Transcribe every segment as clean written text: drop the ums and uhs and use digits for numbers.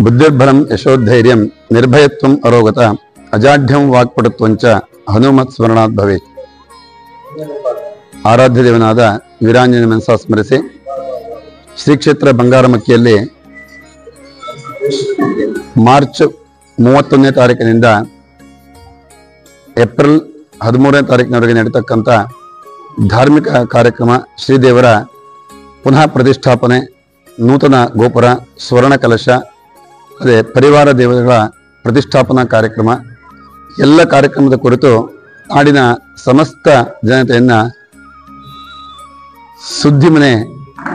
ಬುದ್ಧಿರ್ಬಲಂ ಯಶೋಧೈರ್ಯಂ ನಿರ್ಭಯತ್ವಂ ಅರೋಗತ ಅಜಾಢ್ಯಂ ವಾಕ್ಪಟುತ್ವಂಚ ಹನುಮತ್ ಸ್ಮರಣಾತ್ ಭವೇತ್. ಆರಾಧ್ಯ ದೇವನಾದ ವೀರಾಂಜನೇಯ ಮನಸಾ ಸ್ಮರಿಸಿ ಶ್ರೀ ಕ್ಷೇತ್ರ ಬಂಗಾರಮಕ್ಕಿಯಲ್ಲಿ ಮಾರ್ಚ್ 31ನೇ ತಾರೀಕಿನಿಂದ ಏಪ್ರಿಲ್ 13ನೇ ತಾರೀಕಿನವರೆಗೆ ನಡೀತಕ್ಕಂಥ ಧಾರ್ಮಿಕ ಕಾರ್ಯಕ್ರಮ ಶ್ರೀದೇವರ ಪುನಃ ಪ್ರತಿಷ್ಠಾಪನೆ, ನೂತನ ಗೋಪುರ, ಸ್ವರ್ಣ ಕಲಶ, ಅದೇ ಪರಿವಾರ ದೇವತೆಗಳ ಪ್ರತಿಷ್ಠಾಪನಾ ಕಾರ್ಯಕ್ರಮ, ಎಲ್ಲ ಕಾರ್ಯಕ್ರಮದ ಕುರಿತು ನಾಡಿನ ಸಮಸ್ತ ಜನತೆಯನ್ನ ಸುದ್ದಿ ಮನೆ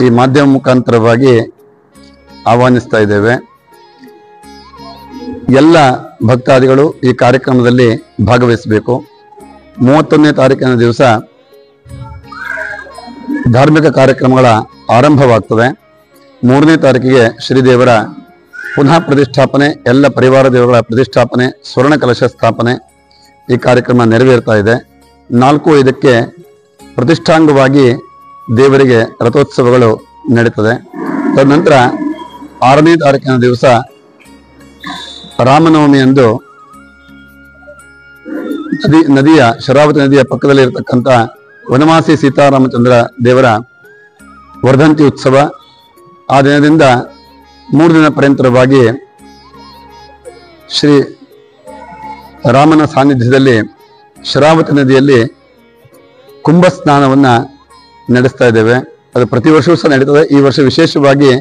ಈ ಮಾಧ್ಯಮ ಮುಖಾಂತರವಾಗಿ ಆಹ್ವಾನಿಸ್ತಾ ಇದ್ದೇವೆ. ಎಲ್ಲ ಭಕ್ತಾದಿಗಳು ಈ ಕಾರ್ಯಕ್ರಮದಲ್ಲಿ ಭಾಗವಹಿಸಬೇಕು. 31ನೇ ತಾರೀಕಿನ ದಿವಸ ಧಾರ್ಮಿಕ ಕಾರ್ಯಕ್ರಮಗಳ ಆರಂಭವಾಗ್ತದೆ. 3ನೇ ತಾರೀಕಿಗೆ ಶ್ರೀದೇವರ ಪುನಃ ಪ್ರತಿಷ್ಠಾಪನೆ, ಎಲ್ಲ ಪರಿವಾರ ದೇವಗಳ ಪ್ರತಿಷ್ಠಾಪನೆ, ಸ್ವರ್ಣ ಕಲಶ ಸ್ಥಾಪನೆ ಈ ಕಾರ್ಯಕ್ರಮ ನೆರವೇರ್ತಾ ಇದೆ. 4-5ಕ್ಕೆ ಪ್ರತಿಷ್ಠಾಂಗವಾಗಿ ದೇವರಿಗೆ ರಥೋತ್ಸವಗಳು ನಡೀತದೆ. ತದನಂತರ 6ನೇ ತಾರೀಕಿನ ದಿವಸ ರಾಮನವಮಿಯಂದು ನದಿಯ ಶರಾವತಿ ನದಿಯ ಪಕ್ಕದಲ್ಲಿ ಇರತಕ್ಕಂಥ ವನವಾಸಿ ಸೀತಾರಾಮಚಂದ್ರ ದೇವರ ವರ್ಧಂತಿ ಉತ್ಸವ. ಆ ದಿನದಿಂದ 3 ದಿನ ಪರ್ಯಂತರವಾಗಿ ಶ್ರೀ ರಾಮನ ಸಾನ್ನಿಧ್ಯದಲ್ಲಿ ಶರಾವತಿ ನದಿಯಲ್ಲಿ ಕುಂಭ ಸ್ನಾನವನ್ನ ನಡೆಸ್ತಾ ಇದ್ದೇವೆ. ಅದು ಪ್ರತಿ ವರ್ಷವೂ ಸಹ ನಡೀತದೆ. ಈ ವರ್ಷ ವಿಶೇಷವಾಗಿ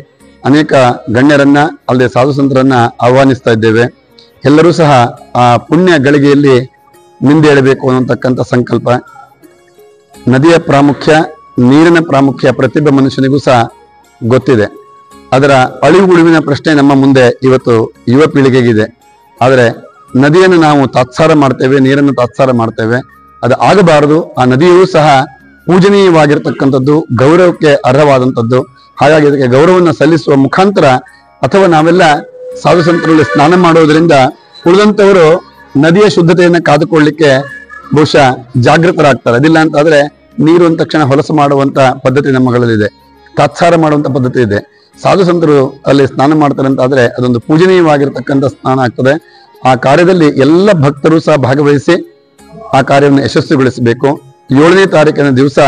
ಅನೇಕ ಗಣ್ಯರನ್ನ ಅಲ್ಲದೆ ಸಾಧು ಸಂತರನ್ನ ಆಹ್ವಾನಿಸ್ತಾ ಇದ್ದೇವೆ. ಎಲ್ಲರೂ ಸಹ ಆ ಪುಣ್ಯ ಗಳಿಗೆಯಲ್ಲಿ ಮಿಂದೇಳಬೇಕು ಅನ್ನತಕ್ಕಂಥ ಸಂಕಲ್ಪ. ನದಿಯ ಪ್ರಾಮುಖ್ಯ, ನೀರಿನ ಪ್ರಾಮುಖ್ಯ ಪ್ರತಿಯೊಬ್ಬ ಮನುಷ್ಯನಿಗೂ ಸಹ ಗೊತ್ತಿದೆ. ಅದರ ಅಳಿವುಗುಳಿವಿನ ಪ್ರಶ್ನೆ ನಮ್ಮ ಮುಂದೆ ಇವತ್ತು ಯುವ ಪೀಳಿಗೆಗಿದೆ. ಆದರೆ ನದಿಯನ್ನು ನಾವು ತಾತ್ಸಾರ ಮಾಡ್ತೇವೆ, ನೀರನ್ನು ತಾತ್ಸಾರ ಮಾಡ್ತೇವೆ. ಅದು ಆಗಬಾರದು. ಆ ನದಿಯೂ ಸಹ ಪೂಜನೀಯವಾಗಿರ್ತಕ್ಕಂಥದ್ದು, ಗೌರವಕ್ಕೆ ಅರ್ಹವಾದಂಥದ್ದು. ಹಾಗಾಗಿ ಅದಕ್ಕೆ ಗೌರವವನ್ನು ಸಲ್ಲಿಸುವ ಮುಖಾಂತರ ಅಥವಾ ನಾವೆಲ್ಲ ಸಾಧು ಸಂತರಲ್ಲಿ ಸ್ನಾನ ಮಾಡೋದ್ರಿಂದ ಉಳಿದಂಥವರು ನದಿಯ ಶುದ್ಧತೆಯನ್ನು ಕಾದುಕೊಳ್ಳಿಕ್ಕೆ ಬಹುಶಃ ಜಾಗೃತರಾಗ್ತಾರೆ. ಅದಿಲ್ಲ ಅಂತ ಆದ್ರೆ ನೀರು ಅಂದ ತಕ್ಷಣ ಹೊಲಸು ಮಾಡುವಂತ ಪದ್ಧತಿ ನಮ್ಮಗಳಲ್ಲಿದೆ, ತಾತ್ಸಾರ ಮಾಡುವಂತ ಪದ್ಧತಿ ಇದೆ. ಸಾಧು ಸಂತರು ಅಲ್ಲಿ ಸ್ನಾನ ಮಾಡ್ತಾರೆ ಅಂತ ಆದ್ರೆ ಅದೊಂದು ಪೂಜನೀಯವಾಗಿರ್ತಕ್ಕಂಥ ಸ್ನಾನ ಆಗ್ತದೆ. ಆ ಕಾರ್ಯದಲ್ಲಿ ಎಲ್ಲ ಭಕ್ತರು ಸಹ ಭಾಗವಹಿಸಿ ಆ ಕಾರ್ಯವನ್ನು ಯಶಸ್ವಿಗೊಳಿಸಬೇಕು. 7ನೇ ತಾರೀಕಿನ ದಿವಸ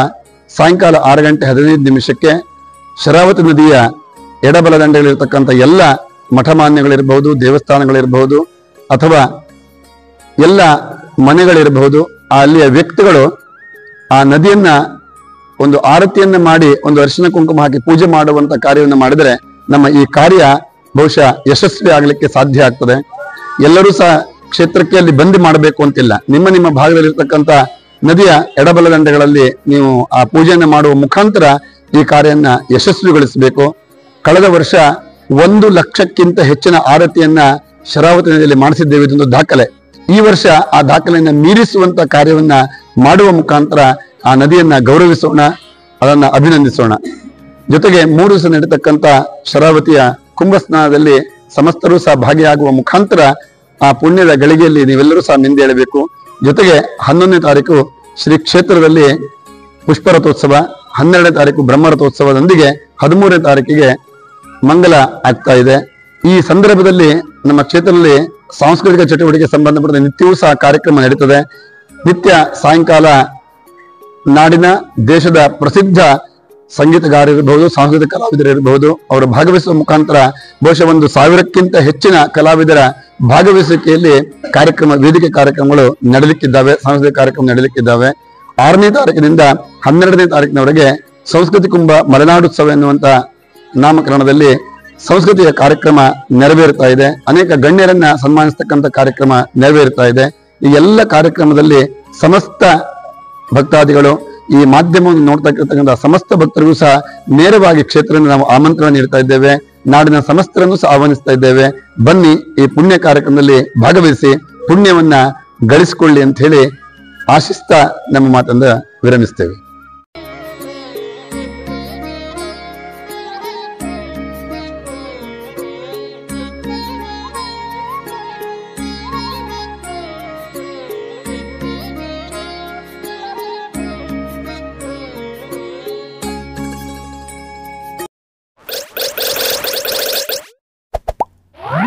ಸಾಯಂಕಾಲ 6:15 ಶರಾವತಿ ನದಿಯ ಎಡಬಲ ದಂಡೆಗಳಿರ್ತಕ್ಕಂಥ ಎಲ್ಲ ಮಠಮಾನ್ಯಗಳಿರಬಹುದು, ದೇವಸ್ಥಾನಗಳಿರಬಹುದು, ಅಥವಾ ಎಲ್ಲ ಮನೆಗಳಿರಬಹುದು, ಅಲ್ಲಿಯ ವ್ಯಕ್ತಿಗಳು ಆ ನದಿಯನ್ನ ಒಂದು ಆರತಿಯನ್ನ ಮಾಡಿ ಒಂದು ಅರಿಶಿನ ಕುಂಕುಮ ಹಾಕಿ ಪೂಜೆ ಮಾಡುವಂತ ಕಾರ್ಯವನ್ನು ಮಾಡಿದರೆ ನಮ್ಮ ಈ ಕಾರ್ಯ ಬಹುಶಃ ಯಶಸ್ವಿ ಆಗಲಿಕ್ಕೆ ಸಾಧ್ಯ ಆಗ್ತದೆ. ಎಲ್ಲರೂ ಸಹ ಕ್ಷೇತ್ರಕ್ಕೆ ಅಲ್ಲಿ ಬಂದು ಮಾಡಬೇಕು ಅಂತಿಲ್ಲ. ನಿಮ್ಮ ನಿಮ್ಮ ಭಾಗದಲ್ಲಿರ್ತಕ್ಕಂಥ ನದಿಯ ಎಡಬಲ ದಂಡೆಗಳಲ್ಲಿ ನೀವು ಆ ಪೂಜೆಯನ್ನು ಮಾಡುವ ಮುಖಾಂತರ ಈ ಕಾರ್ಯನ್ನ ಯಶಸ್ವಿಗೊಳಿಸಬೇಕು. ಕಳೆದ ವರ್ಷ 1 ಲಕ್ಷಕ್ಕಿಂತ ಹೆಚ್ಚಿನ ಆರತಿಯನ್ನ ಶರಾವತಿ ನದಿಯಲ್ಲಿ ಮಾಡಿಸಿದ್ದೇವೆ. ಇದೊಂದು ದಾಖಲೆ. ಈ ವರ್ಷ ಆ ದಾಖಲೆಯನ್ನ ಮೀರಿಸುವಂತ ಕಾರ್ಯವನ್ನ ಮಾಡುವ ಮುಖಾಂತರ ಆ ನದಿಯನ್ನ ಗೌರವಿಸೋಣ, ಅದನ್ನ ಅಭಿನಂದಿಸೋಣ. ಜೊತೆಗೆ 3 ದಿವಸ ನಡೀತಕ್ಕಂಥ ಶರಾವತಿಯ ಕುಂಭ ಸ್ನಾನದಲ್ಲಿ ಸಮಸ್ತರೂ ಸಹ ಭಾಗಿಯಾಗುವ ಮುಖಾಂತರ ಆ ಪುಣ್ಯದ ಗಳಿಗೆಯಲ್ಲಿ ನೀವೆಲ್ಲರೂ ಸಹ ಮಿಂದೇಳಬೇಕು. ಜೊತೆಗೆ 11ನೇ ತಾರೀಕು ಶ್ರೀ ಕ್ಷೇತ್ರದಲ್ಲಿ ಪುಷ್ಪರಥೋತ್ಸವ, 12ನೇ ತಾರೀಕು ಬ್ರಹ್ಮರಥೋತ್ಸವದೊಂದಿಗೆ 13ನೇ ತಾರೀಕಿಗೆ ಮಂಗಲ ಆಗ್ತಾ ಇದೆ. ಈ ಸಂದರ್ಭದಲ್ಲಿ ನಮ್ಮ ಕ್ಷೇತ್ರದಲ್ಲಿ ಸಾಂಸ್ಕೃತಿಕ ಚಟುವಟಿಕೆ ಸಂಬಂಧಪಟ್ಟ ನಿತ್ಯವೂ ಸಹ ಕಾರ್ಯಕ್ರಮ ನಡೀತದೆ. ನಿತ್ಯ ಸಾಯಂಕಾಲ ನಾಡಿನ ದೇಶದ ಪ್ರಸಿದ್ಧ ಸಂಗೀತಗಾರರಿರಬಹುದು, ಸಾಂಸ್ಕೃತಿಕ ಕಲಾವಿದರಿರಬಹುದು, ಅವರು ಭಾಗವಹಿಸುವ ಮುಖಾಂತರ ಬಹುಶಃ 1,000ಕ್ಕಿಂತ ಹೆಚ್ಚಿನ ಕಲಾವಿದರ ಭಾಗವಹಿಸುವಿಕೆಯಲ್ಲಿ ವೇದಿಕೆ ಕಾರ್ಯಕ್ರಮಗಳು ನಡೆಯಲಿಕ್ಕಿದ್ದಾವೆ, ಸಾಂಸ್ಕೃತಿಕ ಕಾರ್ಯಕ್ರಮ ನಡೆಯಲಿಕ್ಕಿದ್ದಾವೆ. 6ನೇ ತಾರೀಕಿನಿಂದ 12ನೇ ತಾರೀಕಿನವರೆಗೆ ಸಂಸ್ಕೃತಿ ಕುಂಭ ಮಲೆನಾಡುತ್ಸವ ಎನ್ನುವಂತ ನಾಮಕರಣದಲ್ಲಿ ಸಂಸ್ಕೃತಿಯ ಕಾರ್ಯಕ್ರಮ ನೆರವೇರ್ತಾ ಇದೆ. ಅನೇಕ ಗಣ್ಯರನ್ನ ಸನ್ಮಾನಿಸ್ತಕ್ಕಂಥ ಕಾರ್ಯಕ್ರಮ ನೆರವೇರ್ತಾ ಇದೆ. ಈ ಎಲ್ಲ ಕಾರ್ಯಕ್ರಮದಲ್ಲಿ ಸಮಸ್ತ ಭಕ್ತಾದಿಗಳು, ಈ ಮಾಧ್ಯಮವನ್ನು ನೋಡ್ತಾ ಇರ್ತಕ್ಕಂಥ ಸಮಸ್ತ ಭಕ್ತರಿಗೂ ಸಹ ನೇರವಾಗಿ ಕ್ಷೇತ್ರದಿಂದ ನಾವು ಆಮಂತ್ರಣ ನೀಡ್ತಾ ಇದ್ದೇವೆ. ನಾಡಿನ ಸಮಸ್ತರನ್ನು ಸಹ ಆಹ್ವಾನಿಸ್ತಾ ಇದ್ದೇವೆ. ಬನ್ನಿ, ಈ ಪುಣ್ಯ ಕಾರ್ಯಕ್ರಮದಲ್ಲಿ ಭಾಗವಹಿಸಿ ಪುಣ್ಯವನ್ನ ಗಳಿಸಿಕೊಳ್ಳಿ ಅಂತ ಹೇಳಿ ಆಶಿಸ್ತಾ ನಮ್ಮ ಮಾತನ್ನ ವಿರಮಿಸ್ತೇವೆ.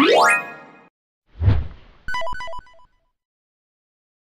ಧನ್ಯವಾದಗಳು.